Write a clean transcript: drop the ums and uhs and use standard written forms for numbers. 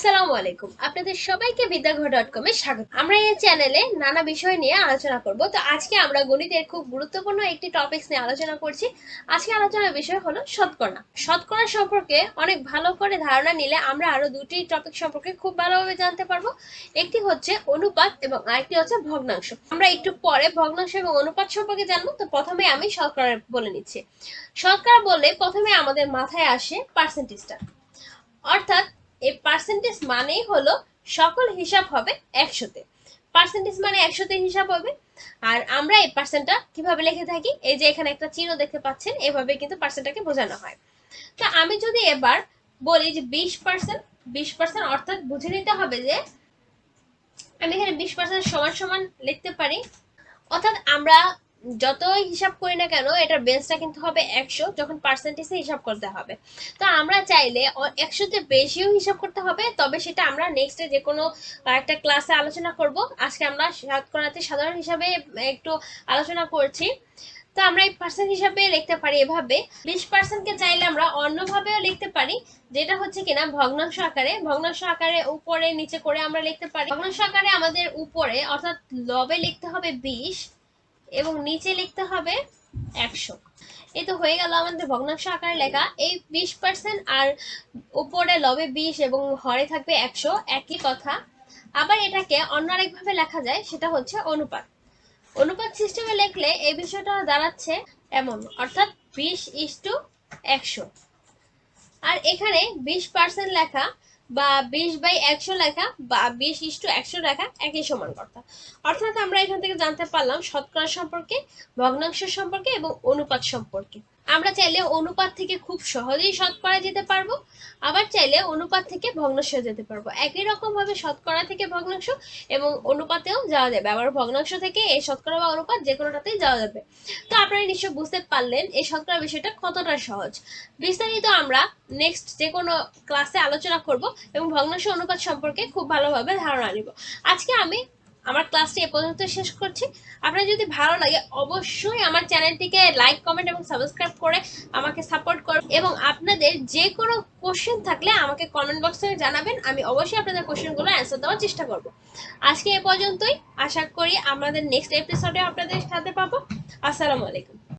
আসসালামু আলাইকুম, আপনাদের সবাইকে বিদ্যাঘর.com এ স্বাগত। আমরা এই চ্যানেলে নানা বিষয় নিয়ে আলোচনা করব। তো আজকে আমরা গণিতের খুব গুরুত্বপূর্ণ একটি টপিকস নিয়ে আলোচনা করছি। আজকে আলোচনার বিষয় হলো শতকরা। শতকরা সম্পর্কে অনেক ভালো করে ধারণা নিলে আমরা আরো দুটি টপিক সম্পর্কে খুব ভালোভাবে জানতে পারবো। একটি হচ্ছে অনুপাত এবং আরেকটি হচ্ছে ভগ্নাংশ। আমরা একটু পরে ভগ্নাংশ এবং অনুপাত সম্পর্কে জানবো। তো প্রথমে আমি শতকরা বলে নিচ্ছি। শতকরা বললে প্রথমে আমাদের মাথায় আসে পার্সেন্টেজটা, অর্থাৎ এই পার্সেন্টেজ মানেই হলো সকল হিসাব হবে একশোতে। পার্সেন্টেজ মানে একশোতে হিসাব হবে। আর আমরা এই পার্সেন্টটা কিভাবে লিখে থাকি, এই যে এখানে একটা চিহ্ন দেখতে পাচ্ছেন, এভাবে কিন্তু পার্সেন্টটাকে বোঝানো হয়। তো আমি যদি এবার বলি যে 20%, 20% অর্থাৎ বুঝে নিতে হবে যে আমি এখানে 20% সমান সমান লিখতে পারি। অর্থাৎ আমরা যতই হিসাব করি না কেন এটার বেসটা কিন্তু হবে 100 যখন পার্সেন্টেজে হিসাব করতে হবে। তো আমরা চাইলে 100তে বেশিও হিসাব করতে হবে, তবে সেটা আমরা নেক্সটে যে কোনো একটা ক্লাসে আলোচনা করব। আজকে আমরা শতকরাতে সাধারণ হিসাবে একটু আলোচনা করছি। তো আমরা এই পার্সেন্ট হিসাবে লিখতে পারি এভাবে। 20%কে চাইলে আমরা অন্যভাবেও লিখতে পারি, যেটা হচ্ছে কিনা ভগ্নাংশ আকারে। ভগ্নাংশ আকারে উপরে নিচে করে আমরা লিখতে পারি। ভগ্নাংশ আকারে আমাদের উপরে অর্থাৎ লবে লিখতে হবে 20 এবং নিচে লিখতে হবে 100। এই তো হয়ে গেল আমাদের ভগ্নাংশ আকারে লেখা। এই 20% আর উপরে লবে 20 এবং হরে থাকবে 100, একই কথা। আবার এটাকে অন্য আরেকভাবে লেখা যায়, সেটা হচ্ছে অনুপাত। অনুপাত সিস্টেমে লিখলে এই বিষয়টা দাঁড়াচ্ছে এমন, অর্থাৎ 20:100। আর এখানে 20% লেখা বা 20/100 লেখা বা 20:100 লেখা একই সমান কথা। অর্থাৎ আমরা এখান থেকে জানতে পারলাম শতকরা সম্পর্কে, ভগ্নাংশ সম্পর্কে এবং অনুপাত সম্পর্কে। আমরা চাইলে অনুপাত থেকে খুব সহজেই শতকরা যেতে পারবো, আবার চাইলে অনুপাত থেকে ভগ্নাংশ যেতে পারবো। একই রকম ভাবে শতকরা থেকে ভগ্নাংশ এবং অনুপাতেও যাওয়া যাবে, আবার ভগ্নাংশ থেকে এই শতকরা বা অনুপাত যে কোনোটাতেই যাওয়া যাবে। তো আপনারা নিশ্চয় বুঝতে পারলেন এই শতকরা বিষয়টা কতটা সহজ। বিস্তারিত আমরা নেক্সট যে কোনো ক্লাসে আলোচনা করব এবং ভগ্নাংশ অনুপাত সম্পর্কে খুব ভালোভাবে ধারণা নিব। আজকে আমি আমার ক্লাসটি এ পর্যন্ত শেষ করছি। আপনার যদি ভালো লাগে অবশ্যই আমার চ্যানেলটিকে লাইক, কমেন্ট এবং সাবস্ক্রাইব করে আমাকে সাপোর্ট করুন, এবং আপনাদের যে কোনো কোশ্চেন থাকলে আমাকে কমেন্ট বক্সে জানাবেন। আমি অবশ্যই আপনাদের কোশ্চেনগুলো অ্যান্সার দেওয়ার চেষ্টা করব। আজকে এ পর্যন্তই। আশা করি আমাদের নেক্সট এপিসোডে আপনাদের সাথে পাবো। আসসালামু আলাইকুম।